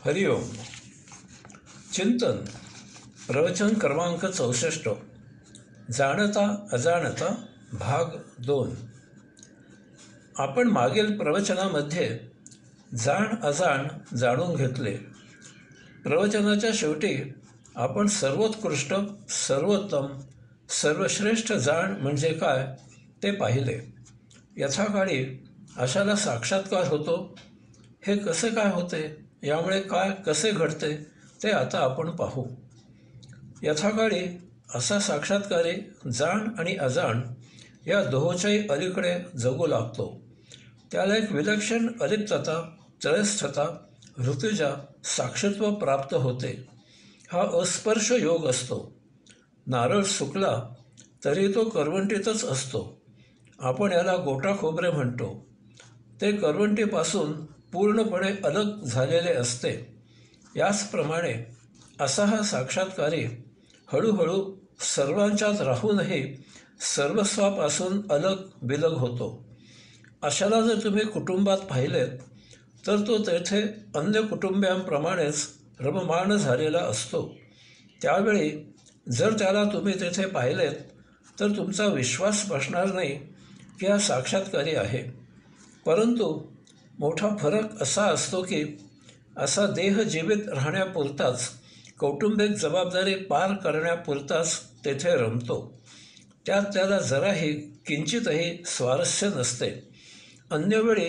हरिओम. चिंतन प्रवचन क्रमांक 64. जाणता अजाणता भाग 2. आपण मागील प्रवचनामध्ये जाण अजाण जाणून घेतले. प्रवचनाच्या शेवटी आपण सर्वोत्कृष्ट, सर्वोत्तम, सर्वश्रेष्ठ जाण म्हणजे काय ते पाहिले. यथाकाळी अशाला साक्षात्कार होतो. हे कसे काय होते, यामुळे काय कसे घडते ते आता आपण पाहू. यथाकाळी असा साक्षात्कारी जाण आणि अजाण या दोहोच्याही अलीकडे जगू लागतो. त्याला एक विलक्षण अलिप्तता, त्रयस्थता, ऋतुजा, साक्षित्व प्राप्त होते. हा अस्पर्श योग असतो. नारळ सुकला तरी तो करवंटीतच असतो. आपण याला गोटा खोबरे म्हणतो. ते करवंटीपासून पूर्णपणे अलग झालेले असते. याचप्रमाणे असा हा साक्षात्कारी हळूहळू सर्वांच्यात राहूनही सर्वस्वापासून अलग बिलग होतो. अशाला जर तुम्ही कुटुंबात पाहिलेत तर तो तेथे अन्य कुटुंबियांप्रमाणेच रममाण झालेला असतो. त्यावेळी जर त्याला तुम्ही तेथे पाहिलेत तर तुमचा विश्वास बसणार नाही की हा साक्षात्कारी आहे. परंतु मोठा फरक असा असतो की असा देह जीवित राहण्यापुरताच, कौटुंबिक जबाबदारी पार करण्यापुरताच तेथे रमतो. त्यात त्याला जराही किंचितही स्वारस्य नसते. अन्यवेळी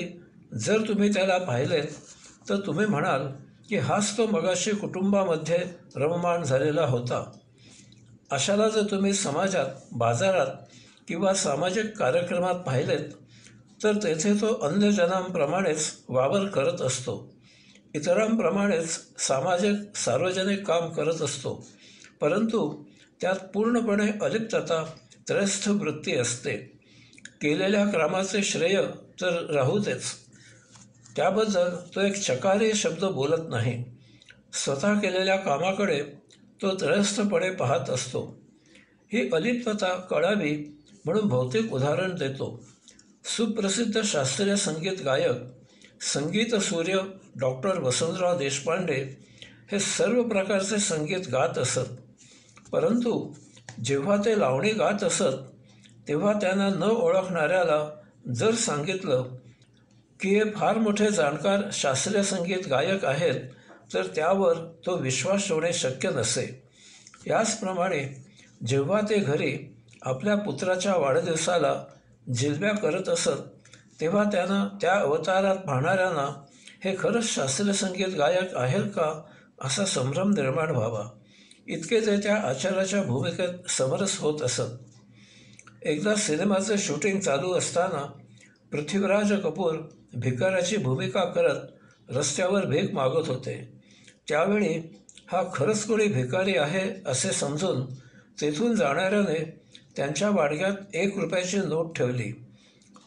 जर तुम्ही त्याला पाहिलेत तर तुम्ही म्हणाल की हाच तो मगाशी कुटुंबामध्ये रममाण झालेला होता. अशाला जर तुम्ही समाजात, बाजारात किंवा सामाजिक कार्यक्रमात पाहिलेत तर तेथे तो अन्य जनांप्रमाणेच वावर करत असतो. इतरांप्रमाणेच सामाजिक, सार्वजनिक काम करत असतो. परंतु त्यात पूर्णपणे अलिप्तता, त्रयस्थ वृत्ती असते. केलेल्या कामाचे श्रेय तर राहू देच, त्याबद्दल तो एक चकारी शब्द बोलत नाही. स्वतः केलेल्या कामाकडे तो त्रयस्थपणे पाहत असतो. ही अलिप्तता कळावी म्हणून भौतिक उदाहरण देतो. सुप्रसिद्ध शास्त्रीय संगीत गायक, संगीत सूर्य डॉक्टर वसंतराव देशपांडे हे सर्व प्रकारचे संगीत गात असत. परंतु जेव्हा ते लावणी गात असत तेव्हा त्यांना न ओळखणाऱ्याला जर सांगितलं की हे फार मोठे जाणकार शास्त्रीय संगीत गायक आहेत तर त्यावर तो विश्वास ठेवणे शक्य नसे. याचप्रमाणे जेव्हा ते घरी आपल्या पुत्राच्या वाढदिवसाला जिलब्या करत असत तेव्हा त्यांना त्या अवतारात पाहणाऱ्यांना हे खरंच शास्त्रीय संगीत गायक आहेत का असा संभ्रम निर्माण व्हावा, इतके ते त्या आचार्याच्या भूमिकेत समरस होत असत. एकदा सिनेमाचे शूटिंग चालू असताना पृथ्वीराज कपूर भिकाऱ्याची भूमिका करत रस्त्यावर भीक मागत होते. त्यावेळी हा खरंच कोणी भिकारी आहे असे समजून तेथून जाणाऱ्याने त्यांच्या वाडग्यात 1 रुपयाची नोट ठेवली.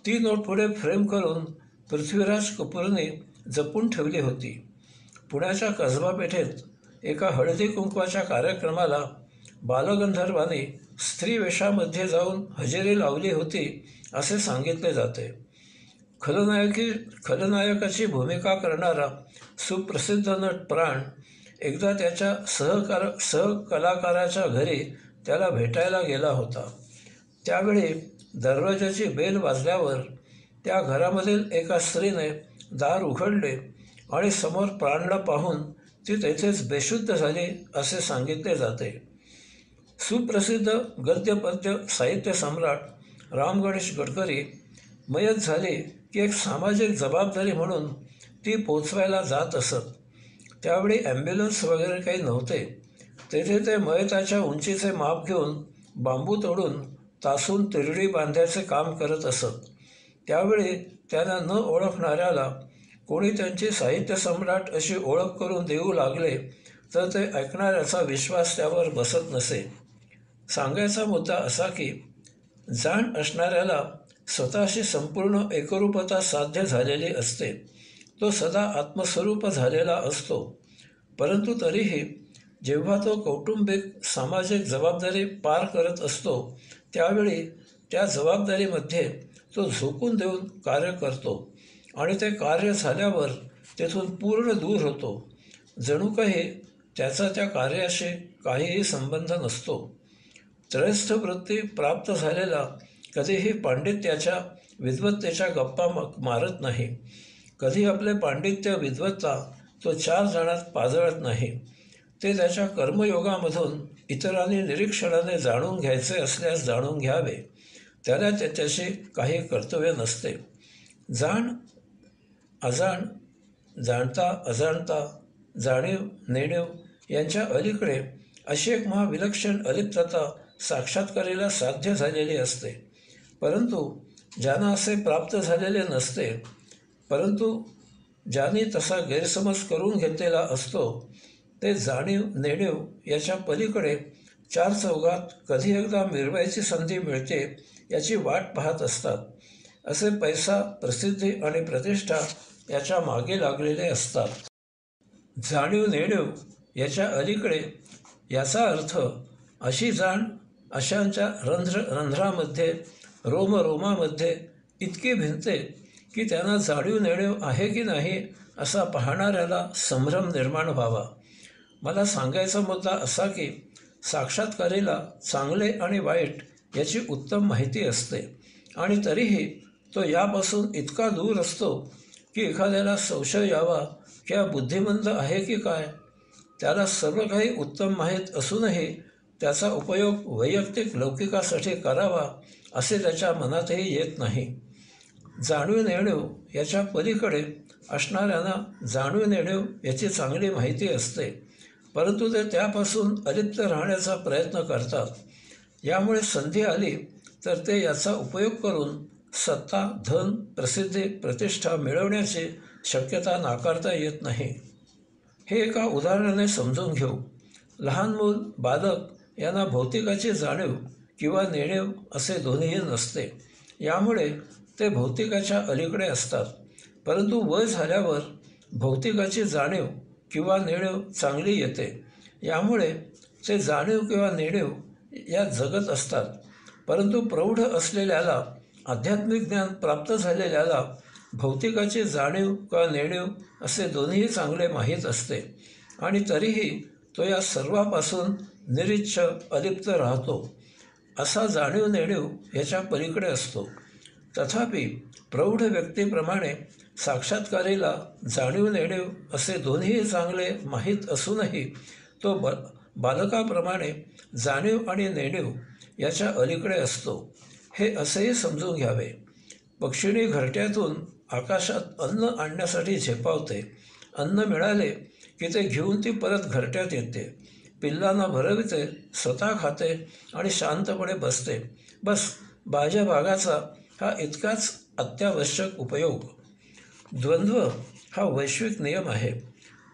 ती नोट पुढे फ्रेम करून पृथ्वीराज कपूरने जपून ठेवली होती. पुण्याच्या कसबा पेठेत एका हळदी कुंकवाच्या कार्यक्रमाला बालगंधर्वांनी स्त्री वेशामध्ये जाऊन हजेरी लावली होती असे सांगितले जाते. खलनायकाची भूमिका करणारा सुप्रसिद्ध नट प्राण एकदा त्याच्या सहकलाकाराच्या घरी त्याला भेटायला गेला होता. त्यावेळी दरवाजाची बेल वाजल्यावर त्या घरामधील एका स्त्रीने दार उघडले आणि समोर प्राणला पाहून ती तेथेच बेशुद्ध झाली असे सांगितले जाते. सुप्रसिद्ध गद्यपद्य साहित्य सम्राट राम गणेश गडकरी मयत झाली की एक सामाजिक जबाबदारी म्हणून ती पोचवायला जात असत. त्यावेळी ॲम्ब्युलन्स वगैरे काही नव्हते. तेथे ते मयताच्या उंचीचे माप घेऊन बांबू तोडून तासून तिरडी बांधायचे काम करत असत. त्यावेळी त्यांना न ओळखणाऱ्याला कोणी त्यांची साहित्य सम्राट अशी ओळख करून देऊ लागले तर ते ऐकणाऱ्याचा विश्वास त्यावर बसत नसे. सांगायचा मुद्दा असा की जाण असणाऱ्याला स्वतःशी संपूर्ण एकरूपता साध्य झालेली असते. तो सदा आत्मस्वरूप झालेला असतो. परंतु तरीही जेव्हा तो कौटुंबिक, सामाजिक जबाबदारी पार करत असतो त्यावेळी त्या जबाबदारीमध्ये तो झोकून देऊन कार्य करतो आणि ते कार्य झाल्यावर तेथून पूर्ण दूर होतो. जणू काही त्याचा त्या कार्याशी काहीही संबंध नसतो. त्रयस्थ वृत्ती प्राप्त झालेला कधीही पांडित्याच्या विद्वत्तेच्या गप्पा मारत नाही. कधी आपले पांडित्य विद्वत्ता तो 4 जणात पाजळत नाही. ते त्याच्या कर्मयोगामधून इतरांनी निरीक्षणाने जाणून घ्यायचे असल्यास जाणून घ्यावे. त्याला त्याच्याशी काही कर्तव्य नसते. जाण अजाण, जाणता अजाणता, जाणीव नेणीव यांच्या अलीकडे अशी एक महाविलक्षण अलिप्तता साक्षात्कारीला साध्य झालेली असते. परंतु ज्यांना असे प्राप्त झालेले नसते, परंतु ज्यांनी तसा गैरसमज करून घेतलेला असतो, ते जाणीव नेणीव याच्या पलीकडे 4 चौघात कधी एकदा मिरवायची संधी मिळते याची वाट पाहत असतात. असे पैसा, प्रसिद्धी आणि प्रतिष्ठा याच्या मागे लागलेले असतात. जाणीव नेणीव याच्या अलीकडे याचा अर्थ अशी जाण अशांच्या रंध्रामध्ये रोमरोमामध्ये इतकी भिनते की त्यांना जाणीव नेणीव आहे की नाही असा पाहणाऱ्याला संभ्रम निर्माण व्हावा. मला सांगायचा मुद्दा असा की साक्षात्कारीला चांगले आणि वाईट याची उत्तम माहिती असते आणि तरीही तो यापासून इतका दूर असतो की एखाद्याला संशय यावा की हा बुद्धिमंत आहे की काय. त्याला सर्व काही उत्तम माहीत असूनही त्याचा उपयोग वैयक्तिक लौकिकासाठी करावा असे त्याच्या मनातही येत नाही. जाणीव नेणीव याच्या पलीकडे असणाऱ्यांना जाणीव नेणीव याची चांगली माहिती असते, परंतु ते त्यापासून अलिप्त राहण्याचा प्रयत्न करतात. यामुळे संधी आली तर ते याचा उपयोग करून सत्ता, धन, प्रसिद्धी, प्रतिष्ठा मिळवण्याची शक्यता नाकारता येत नाही. हे एका उदाहरणाने समजून घेऊ. लहान मूल, बालक यांना भौतिकाची जाणीव किंवा नेणीव असे दोन्हीही नसते. यामुळे ते भौतिकाच्या अलीकडे असतात. परंतु वय झाल्यावर भौतिकाची जाणीव किंवा नेणीव चांगली येते. यामुळे ते जाणीव किंवा नेणीव या जगत असतात. परंतु प्रौढ असलेल्याला, आध्यात्मिक ज्ञान प्राप्त झालेल्याला भौतिकाची जाणीव किंवा नेणीव असे दोन्हीही चांगले माहीत असते आणि तरीही तो या सर्वापासून निरीच्छ अलिप्त राहतो. असा जाणीव नेणीव याच्या पलीकडे असतो. तथापि प्रौढ व्यक्तीप्रमाणे साक्षात्कारीला जाणीव नेणीव असे दोन्हीही चांगले माहीत असूनही तो बालकाप्रमाणे जाणीव आणि नेणीव याच्या अलीकडे असतो. हे असेही समजून घ्यावे. पक्षिणी घरट्यातून आकाशात अन्न आणण्यासाठी झेपावते. अन्न मिळाले की ते घेऊन ती परत घरट्यात येते, पिल्लांना भरविते, स्वतः खाते आणि शांतपणे बसते. बस बाह्य भागाचा हा इतकाच अत्यावश्यक उपयोग. द्वंद्व हा वैश्विक नियम आहे.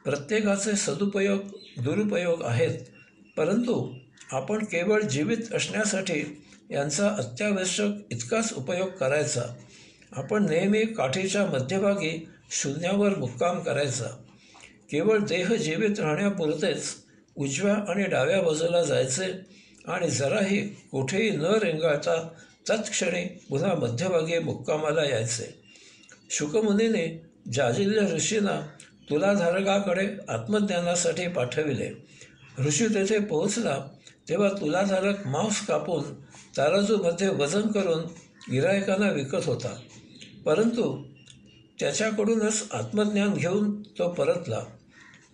प्रत्येकाचे सदुपयोग दुरुपयोग आहेत, परंतु आपण केवळ जीवित असण्यासाठी यांचा अत्यावश्यक इतकाच उपयोग करायचा. आपण नेहमी काठीच्या मध्यभागी शून्यावर मुक्काम करायचा. केवळ देह जीवित राहण्यापुरतेच उजव्या आणि डाव्या बाजूला जायचे आणि जराही कुठेही न रेंगाळता तत्क्षणी पुन्हा मध्यभागी मुक्कामाला यायचे. शुकमुनीने जाजिल्य ऋषींना तुलाधारकाकडे आत्मज्ञानासाठी पाठविले. ऋषी तेथे पोहोचला तेव्हा तुलाधारक मांस कापून तराजूमध्ये वजन करून गिरायकांना विकत होता. परंतु त्याच्याकडूनच आत्मज्ञान घेऊन तो परतला.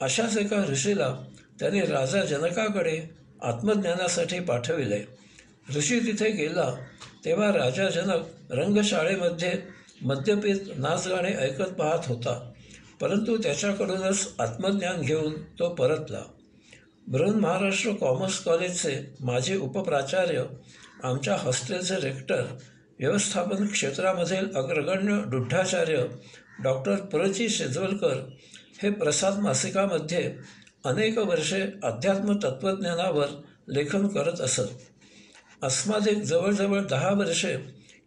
अशाच एका ऋषीला त्याने राजा जनकाकडे आत्मज्ञानासाठी पाठविले. ऋषी तिथे गेला तेव्हा राजा जनक रंगशाळेमध्ये मद्यपीत नाचगाणे ऐकत पाहत होता, परंतु त्याच्याकडूनच आत्मज्ञान घेऊन तो परतला. बृहन्महाराष्ट्र कॉमर्स कॉलेजचे माजी उपप्राचार्य, आमच्या हॉस्टेलचे रेक्टर, व्यवस्थापन क्षेत्रामधील अग्रगण्य दुढ्ढाचार्य डॉक्टर प्र.जी. शेजवलकर हे प्रसाद मासिकामध्ये अनेक वर्षे अध्यात्म तत्त्वज्ञानावर लेखन करत असत. अस्मादिक जवळजवळ 10 वर्षे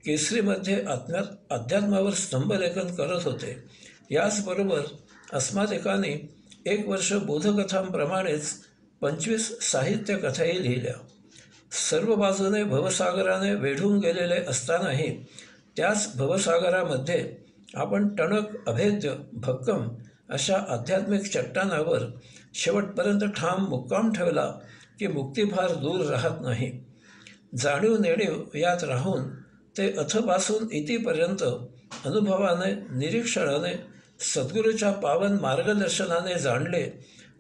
केसरीमध्ये अध्यात्मावर स्तंभलेखन करत होते. याचबरोबर अस्मादिकांनी 1 वर्ष बोधकथांप्रमाणेच 25 साहित्य कथाही लिहिल्या. सर्व बाजूने भवसागराने वेढून गेलेले असतानाही त्याच भवसागरामध्ये आपण टणक, अभेद्य, भक्कम अशा आध्यात्मिक चट्टानावर शेवटपर्यंत ठाम मुक्काम ठेवला की मुक्ती फार दूर राहत नाही. जाणीव नेणीव यात राहून ते अथपासून इतीपर्यंत अनुभवाने, निरीक्षणाने, सद्गुरूच्या पावन मार्गदर्शनाने जाणले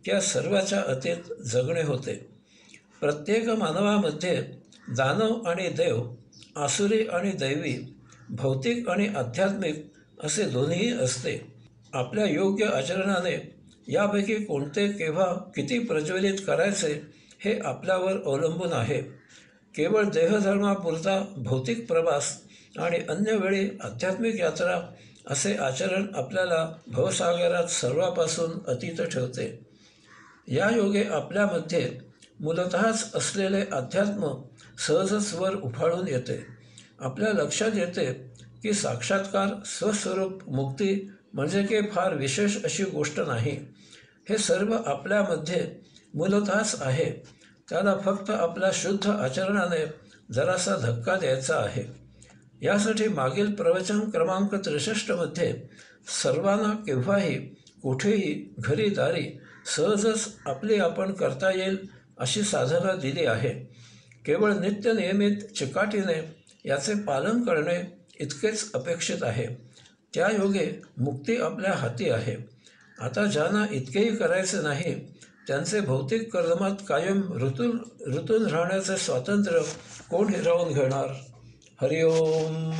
की या सर्वाच्या अतीत जगणे होते. प्रत्येक मानवामध्ये दानव आणि देव, आसुरी आणि दैवी, भौतिक आणि आध्यात्मिक असे दोन्हीही असते. आपल्या योग्य आचरणाने यापैकी कोणते, केव्हा, किती प्रज्वलित करायचे हे आपल्यावर अवलंबून आहे. केवळ देहधर्मापुरता भौतिक प्रवास आणि अन्य वेळी आध्यात्मिक यात्रा असे आचरण आपल्याला भवसागरात सर्वापासून अतीत ठेवते. या योगे आपल्यामध्ये मूलतःच असलेले अध्यात्म सहजच वर उफाळून येते. आपल्या लक्षात येते की साक्षात्कार, स्वस्वरूप मुक्ती म्हणजे काही फार विशेष अशी गोष्ट नाही. हे सर्व आपल्यामध्ये मूलतःच आहे. त्याला फक्त आपल्या शुद्ध आचरणाने जरासा धक्का द्यायचा आहे. यासाठी मागील प्रवचन क्रमांक 63मध्ये सर्वांना केव्हाही, कुठेही, घरी दारी सहजच आपली आपण करता येईल अशी साधना दिली आहे. केवळ नित्यनियमित चिकाटीने याचे पालन करणे इतकेच अपेक्षित आहे. त्या योगे मुक्ती आपल्या हाती आहे. आता ज्यांना इतकेही करायचे नाही त्यांचे भौतिक कर्मात कायम रुतून राहण्याचे स्वातंत्र्य कोण हिरावून घेणार? हरिओम.